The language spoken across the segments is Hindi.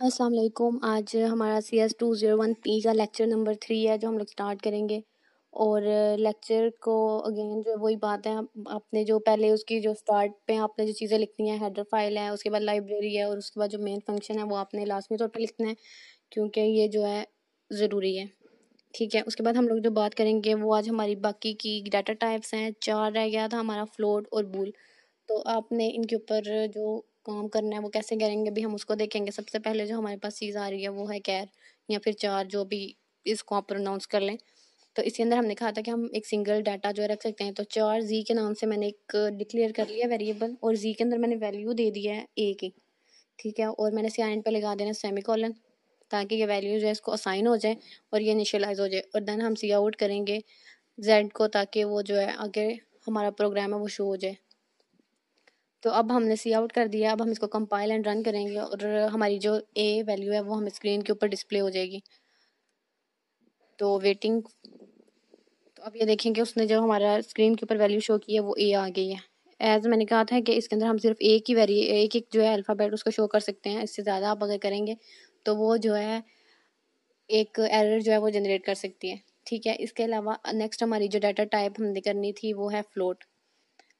अस्सलाम वालेकुम। आज हमारा CS 201P का लेक्चर नंबर 3 है जो हम लोग स्टार्ट करेंगे। और लेक्चर को अगेन जो वही बात है, आपने जो पहले उसकी जो स्टार्ट पे आपने जो चीज़ें लिखनी है, हेडर फाइल है, उसके बाद लाइब्रेरी है और उसके बाद जो मेन फंक्शन है वो आपने लाजमी तौर पे लिखना है, क्योंकि ये जो है ज़रूरी है। ठीक है, उसके बाद हम लोग जो बात करेंगे वो आज हमारी बाकी की डाटा टाइप्स हैं। 4 रह गया था हमारा, फ्लोट और बूल। तो आपने इनके ऊपर जो काम करना है वो कैसे करेंगे भी हम उसको देखेंगे। सबसे पहले जो हमारे पास चीज़ आ रही है वो है कैर या फिर चार, जो भी इसको आप प्रोनाउंस कर लें। तो इसके अंदर हमने कहा था कि हम एक सिंगल डाटा जो है रख सकते हैं। तो चार जी के नाम से मैंने एक डिक्लेयर कर लिया वेरिएबल, और जी के अंदर मैंने वैल्यू दे दिया है ए की। ठीक है, और मैंने सी पे लगा देना सेमी कॉलन, ताकि ये वैल्यू जो है इसको असाइन हो जाए और ये इनिशियलाइज हो जाए। और देन हम सी आउट करेंगे जेड को, ताकि वो जो है आगे हमारा प्रोग्राम है वो शो हो जाए। तो अब हमने सी आउट कर दिया। अब हम इसको कंपाइल एंड रन करेंगे और हमारी जो ए वैल्यू है वो हमें स्क्रीन के ऊपर डिस्प्ले हो जाएगी। तो वेटिंग, तो अब ये देखेंगे उसने जो हमारा स्क्रीन के ऊपर वैल्यू शो की है वो ए आ गई है। एज मैंने कहा था कि इसके अंदर हम सिर्फ एक एक जो है अल्फ़ाबेट उसको शो कर सकते हैं। इससे ज़्यादा आप अगर करेंगे तो वो जो है एक एरर जो है वो जनरेट कर सकती है। ठीक है, इसके अलावा नेक्स्ट हमारी जो डाटा टाइप हमने करनी थी वो है फ्लोट।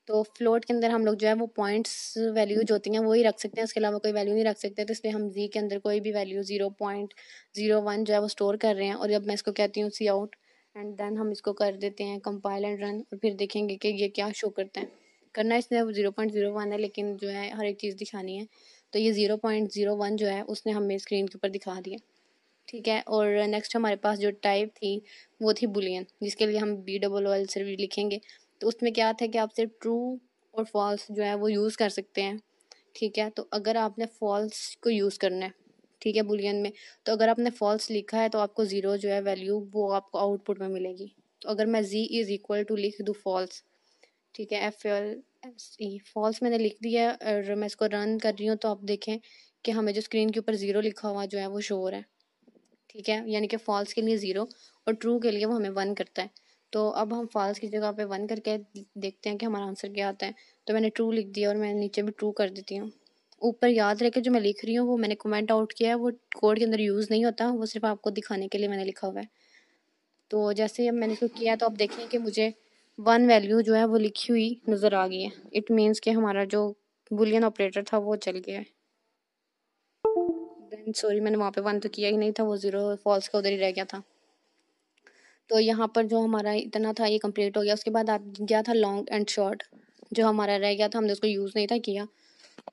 तो फ्लोट के अंदर हम लोग जो है वो पॉइंट्स वैल्यू जो होती हैं वही रख सकते हैं, उसके अलावा कोई वैल्यू नहीं रख सकते। तो इसलिए हम जी के अंदर कोई भी वैल्यू 0.01 जो है वो स्टोर कर रहे हैं। और जब मैं इसको कहती हूँ सी आउट एंड देन हम इसको कर देते हैं कंपाइल एंड रन, और फिर देखेंगे कि ये क्या शो करता है। करना इसने 0.01 है, लेकिन जो है हर एक चीज़ दिखानी है। तो ये 0.01 जो है उसने हमें स्क्रीन के ऊपर दिखा दिया। ठीक है, और नेक्स्ट हमारे पास जो टाइप थी वो थी बुलियन, जिसके लिए हम BOOL से भी लिखेंगे। तो उसमें क्या था कि आप सिर्फ ट्रू और फॉल्स जो है वो यूज़ कर सकते हैं। ठीक है, तो अगर आपने फॉल्स को यूज़ करना है, ठीक है, बुलियन में, तो अगर आपने फॉल्स लिखा है तो आपको ज़ीरो जो है वैल्यू वो आपको आउटपुट में मिलेगी। तो अगर मैं Z== लिख दूँ फॉल्स, ठीक है, FLSE फॉल्स मैंने लिख दिया है और मैं इसको रन कर रही हूँ, तो आप देखें कि हमें जो स्क्रीन के ऊपर ज़ीरो लिखा हुआ जो है वो शो हो रहा है। ठीक है, यानी कि फॉल्स के लिए ज़ीरो और ट्रू के लिए वो हमें वन करता है। तो अब हम फॉल्स की जगह पे वन करके देखते हैं कि हमारा आंसर क्या आता है। तो मैंने ट्रू लिख दिया और मैं नीचे भी ट्रू कर देती हूँ। ऊपर याद रहे कि जो मैं लिख रही हूँ वो मैंने कमेंट आउट किया है, वो कोड के अंदर यूज़ नहीं होता, वो सिर्फ आपको दिखाने के लिए मैंने लिखा हुआ है। तो जैसे ही अब मैंने इसको किया तो आप देखें कि मुझे वन वैल्यू जो है वो लिखी हुई नज़र आ गई है। इट मीन्स कि हमारा जो बुलियन ऑपरेटर था वो चल गया है। देन सॉरी, मैंने वहाँ पे वन तो किया ही नहीं था, वो ज़ीरो फॉल्स का उधर ही रह गया था। तो यहाँ पर जो हमारा इतना था ये कंप्लीट हो गया। उसके बाद आप गया था लॉन्ग एंड शॉर्ट, जो हमारा रह गया था, हमने उसको यूज़ नहीं था किया,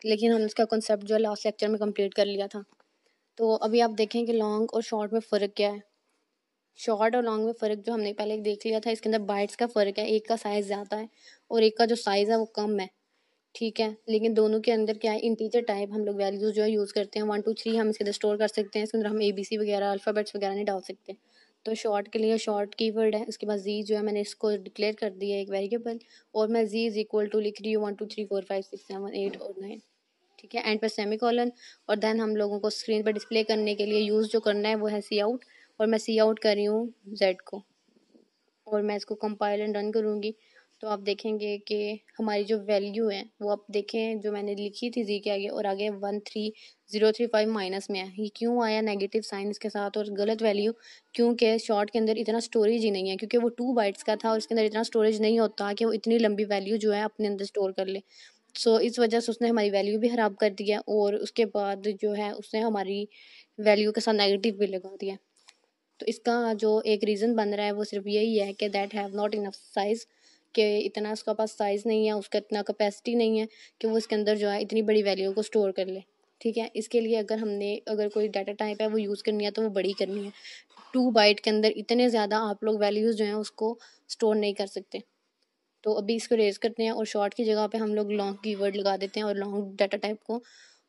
लेकिन हमने उसका कॉन्सेप्ट जो है लास्ट लेक्चर में कंप्लीट कर लिया था। तो अभी आप देखें कि लॉन्ग और शॉर्ट में फ़र्क क्या है। शॉर्ट और लॉन्ग में फ़र्क जो हमने पहले देख लिया था, इसके अंदर बाइट्स का फ़र्क है। एक का साइज़ ज़्यादा है और एक का जो साइज़ है वो कम है। ठीक है, लेकिन दोनों के अंदर क्या है, इंटीजर टाइप हम लोग वैल्यूज़ जो है यूज़ करते हैं। 1 2 3 हम इसके अंदर स्टोर कर सकते हैं। इसके अंदर हम ABC वगैरह अल्फ़ाबेट्स वगैरह नहीं डाल सकते। तो शॉर्ट के लिए शॉर्ट कीवर्ड है। उसके बाद जी जो है मैंने इसको डिक्लेयर कर दिया है एक वेरिएबल, और मैं Z== लिख रही हूँ 1 2 3 4 5 6 7 8 और 9। ठीक है, एंड पे सेमी कॉलन, और देन हम लोगों को स्क्रीन पर डिस्प्ले करने के लिए यूज़ जो करना है वो है सी आउट, और मैं सी आउट कर रही हूँ जेड को, और मैं इसको कंपाइल एंड रन करूँगी। तो आप देखेंगे कि हमारी जो वैल्यू है वो आप देखें जो मैंने लिखी थी जी के आगे, और आगे 13035 माइनस में है। ये क्यों आया नेगेटिव साइन इसके साथ और गलत वैल्यू? क्योंकि शॉर्ट के अंदर इतना स्टोरेज ही नहीं है, क्योंकि वो 2 बाइट्स का था और इसके अंदर इतना स्टोरेज नहीं होता कि वो इतनी लंबी वैल्यू जो है अपने अंदर स्टोर कर ले। सो इस वजह से उसने हमारी वैल्यू भी ख़राब कर दिया, और उसके बाद जो है उसने हमारी वैल्यू के साथ नेगेटिव भी लगा दिया। तो इसका जो एक रीज़न बन रहा है वो सिर्फ यही है कि that have not enough size, कि इतना उसका पास साइज़ नहीं है, उसका इतना कैपेसिटी नहीं है कि वो इसके अंदर जो है इतनी बड़ी वैल्यू को स्टोर कर ले। ठीक है, इसके लिए अगर कोई डाटा टाइप है वो यूज़ करनी है तो वो बड़ी करनी है। 2 बाइट के अंदर इतने ज़्यादा आप लोग वैल्यूज़ जो हैं उसको स्टोर नहीं कर सकते। तो अभी इसको रेज़ करते हैं और शॉर्ट की जगह पे हम लोग लॉन्ग कीवर्ड लगा देते हैं और लॉन्ग डाटा टाइप को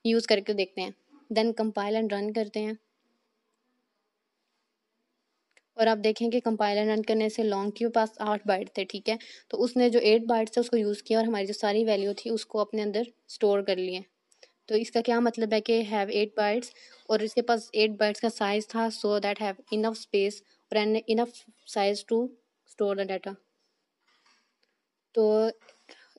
यूज़ करके देखते हैं। देन कंपाइल एंड रन करते हैं, और आप देखें कि कंपाइलर रन करने से लॉन्ग के पास 8 बाइट थे। ठीक है, तो उसने जो 8 बाइट थे उसको यूज़ किया और हमारी जो सारी वैल्यू थी उसको अपने अंदर स्टोर कर लिए। तो इसका क्या मतलब है कि हैव 8 बाइट्स, और इसके पास 8 बाइट्स का साइज़ था, so that have enough space और enough size to store the data. तो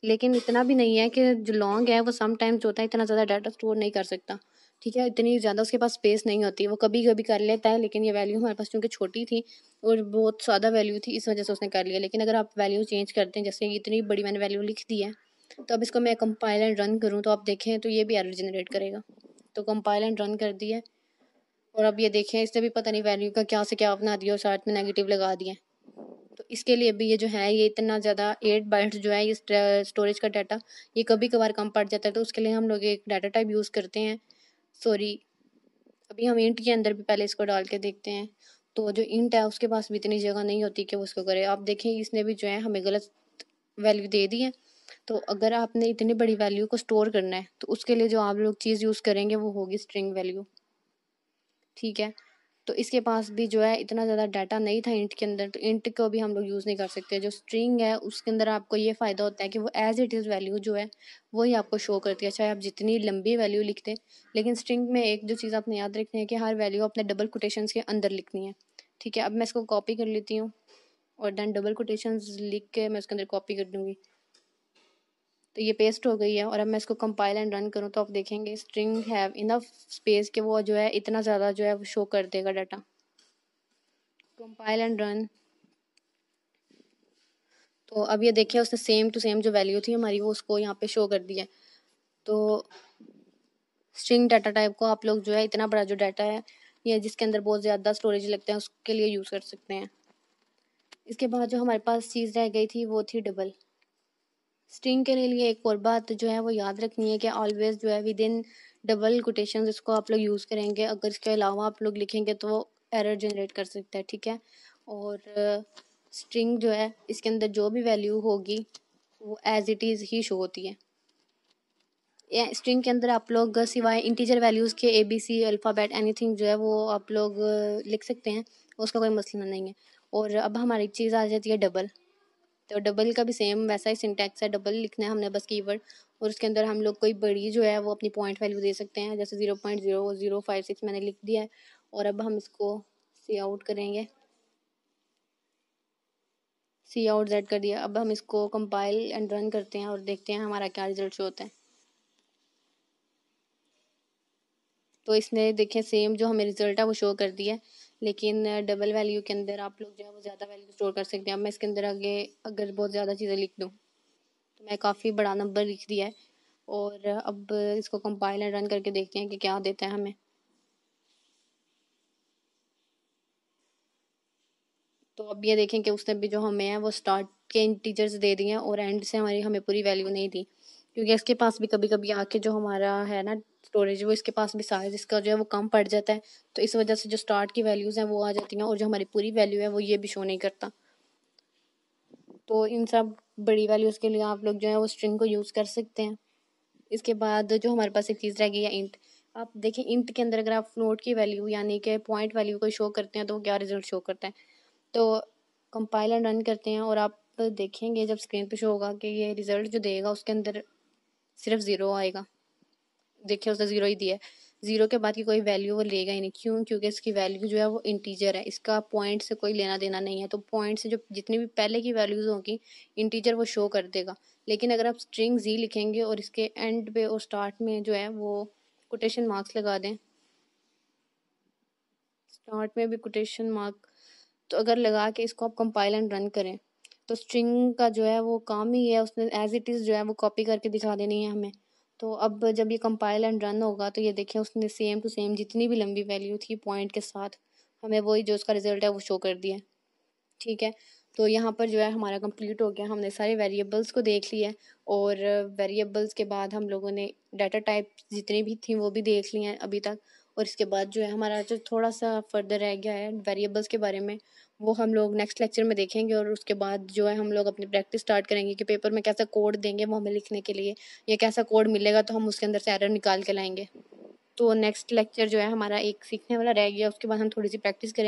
लेकिन इतना भी नहीं है कि जो लॉन्ग है वो समटाइम्स होता है इतना ज़्यादा डाटा स्टोर नहीं कर सकता। ठीक है, इतनी ज़्यादा उसके पास स्पेस नहीं होती, वो कभी कभी कर लेता है, लेकिन ये वैल्यू हमारे पास चूँकि छोटी थी और बहुत ज़्यादा वैल्यू थी, इस वजह से उसने कर लिया। लेकिन अगर आप वैल्यू चेंज करते हैं, जैसे इतनी बड़ी मैंने वैल्यू लिख दी है, तो अब इसको मैं कंपाइल एंड रन करूँ तो आप देखें तो ये भी एरर जनरेट करेगा। तो कंपाइल एंड रन कर दिया, और अब ये देखें इसने भी पता नहीं वैल्यू का क्या से क्या बना दिया और साथ में नेगेटिव लगा दिया। तो इसके लिए भी ये जो है, ये इतना ज़्यादा 8 बाइट्स जो है, ये स्टोरेज का डाटा ये कभी कभार कम पड़ जाता है, तो उसके लिए हम लोग एक डाटा टाइप यूज़ करते हैं। सॉरी, अभी हम इंट के अंदर भी पहले इसको डाल के देखते हैं। तो जो इंट है उसके पास भी इतनी जगह नहीं होती कि वो उसको करे। आप देखें इसने भी जो है हमें गलत वैल्यू दे दी है। तो अगर आपने इतनी बड़ी वैल्यू को स्टोर करना है तो उसके लिए जो आप लोग चीज़ यूज़ करेंगे वो होगी स्ट्रिंग वैल्यू। ठीक है, तो इसके पास भी जो है इतना ज़्यादा डाटा नहीं था इंट के अंदर, तो इंट को भी हम लोग यूज़ नहीं कर सकते। जो स्ट्रिंग है उसके अंदर आपको ये फ़ायदा होता है कि वो एज इट इज़ वैल्यू जो है वही आपको शो करती है, चाहे आप जितनी लंबी वैल्यू लिखते हैं। लेकिन स्ट्रिंग में एक जो चीज़ आपने याद रखनी है कि हर वैल्यू अपने डबल कोटेशंस के अंदर लिखनी है। ठीक है, अब मैं इसको कॉपी कर लेती हूँ और देन डबल कोटेशंस लिख के मैं उसके अंदर कॉपी कर दूँगी। तो ये पेस्ट हो गई है, और अब मैं इसको कंपाइल एंड रन करूँ तो आप देखेंगे स्ट्रिंग हैव इनफ स्पेस के वो जो है इतना ज़्यादा जो है वो शो कर देगा डाटा। कंपाइल एंड रन, तो अब ये देखिए उसने सेम टू सेम जो वैल्यू थी हमारी वो उसको यहाँ पे शो कर दिया है। तो स्ट्रिंग डाटा टाइप को आप लोग जो है इतना बड़ा जो डाटा है या जिसके अंदर बहुत ज़्यादा स्टोरेज लगता है उसके लिए यूज़ कर सकते हैं। इसके बाद जो हमारे पास चीज़ रह गई थी वो थी डबल। स्ट्रिंग के लिए एक और बात जो है वो याद रखनी है कि ऑलवेज जो है विद इन डबल कोटेशन इसको आप लोग यूज़ करेंगे। अगर इसके अलावा आप लोग लिखेंगे तो वो एरर जनरेट कर सकता है। ठीक है, और स्ट्रिंग जो है इसके अंदर जो भी वैल्यू होगी वो एज इट इज़ ही शो होती है। स्ट्रिंग के अंदर आप लोग सिवाय इंटीजर वैल्यूज़ के ABC अल्फ़ाबेट एनीथिंग जो है वो आप लोग लिख सकते हैं, उसका कोई मसला नहीं है। और अब हमारी चीज़ आ जाती है डबल। तो डबल का भी सेम वैसा ही सिंटैक्स है, डबल लिखना है हमने बस कीवर्ड, और उसके अंदर हम लोग कोई बड़ी जो है वो अपनी पॉइंट वैल्यू दे सकते हैं, जैसे 0.0056 मैंने लिख दिया है। और अब हम इसको सी आउट करेंगे, सी आउट जेड कर दिया। अब हम इसको कंपाइल एंड रन करते हैं और देखते हैं हमारा क्या रिजल्ट शो होता है। तो इसने देखें सेम जो हमें रिजल्ट है वो शो कर दिया है, लेकिन डबल वैल्यू के अंदर आप लोग जो है वो ज़्यादा वैल्यू स्टोर कर सकते हैं। अब मैं इसके अंदर आगे अगर बहुत ज़्यादा चीज़ें लिख दूँ तो मैं काफ़ी बड़ा नंबर लिख दिया है, और अब इसको कंपाइल एंड रन करके देखते हैं कि क्या देता है हमें। तो अब ये देखें कि उसने भी जो हमें है वो स्टार्ट के इंटीजर्स दे दिए हैं और एंड से हमारी हमें पूरी वैल्यू नहीं दी, क्योंकि इसके पास भी कभी कभी आके जो हमारा है ना स्टोरेज, वो इसके पास भी साइज इसका जो है वो कम पड़ जाता है। तो इस वजह से जो स्टार्ट की वैल्यूज़ हैं वो आ जाती हैं और जो हमारी पूरी वैल्यू है वो ये भी शो नहीं करता। तो इन सब बड़ी वैल्यूज़ के लिए आप लोग जो है वो स्ट्रिंग को यूज़ कर सकते हैं। इसके बाद जो हमारे पास एक चीज़ रह गई है इंट। आप देखें इंट के अंदर अगर आप फ्लोट की वैल्यू यानी कि पॉइंट वैल्यू को शो करते हैं तो क्या रिजल्ट शो करता है। तो कंपाइल एंड रन करते हैं और आप देखेंगे जब स्क्रीन पे शो होगा कि ये रिजल्ट जो देगा उसके अंदर सिर्फ ज़ीरो आएगा। देखिए उसने ज़ीरो ही दिया है, ज़ीरो के बाद की कोई वैल्यू वो लेगा ही नहीं। क्यों? क्योंकि इसकी वैल्यू जो है वो इंटीजर है, इसका पॉइंट से कोई लेना देना नहीं है। तो पॉइंट से जो जितनी भी पहले की वैल्यूज़ होंगी इंटीजर वो शो कर देगा। लेकिन अगर आप स्ट्रिंग जी लिखेंगे और इसके एंड पे और स्टार्ट में जो है वो कोटेशन मार्क्स लगा दें, स्टार्ट में भी कोटेशन मार्क, तो अगर लगा के इसको आप कंपाइल एंड रन करें तो स्ट्रिंग का जो है वो काम ही है, उसने एज इट इज़ जो है वो कॉपी करके दिखा देनी है हमें। तो अब जब ये कंपाइल एंड रन होगा तो ये देखिए उसने सेम टू सेम जितनी भी लंबी वैल्यू थी पॉइंट के साथ हमें वही जो उसका रिजल्ट है वो शो कर दिया। ठीक है, तो यहाँ पर जो है हमारा कंप्लीट हो गया, हमने सारे वेरिएबल्स को देख लिया है। और वेरिएबल्स के बाद हम लोगों ने डाटा टाइप जितनी भी थी वो भी देख ली हैं अभी तक। और इसके बाद जो है हमारा जो थोड़ा सा फर्दर रह गया है वेरिएबल्स के बारे में, वो हम लोग नेक्स्ट लेक्चर में देखेंगे। और उसके बाद जो है हम लोग अपनी प्रैक्टिस स्टार्ट करेंगे कि पेपर में कैसा कोड देंगे वो हमें लिखने के लिए, या कैसा कोड मिलेगा तो हम उसके अंदर से एरर निकाल के लाएंगे। तो नेक्स्ट लेक्चर जो है हमारा एक सीखने वाला रह गया, उसके बाद हम थोड़ी सी प्रैक्टिस करेंगे।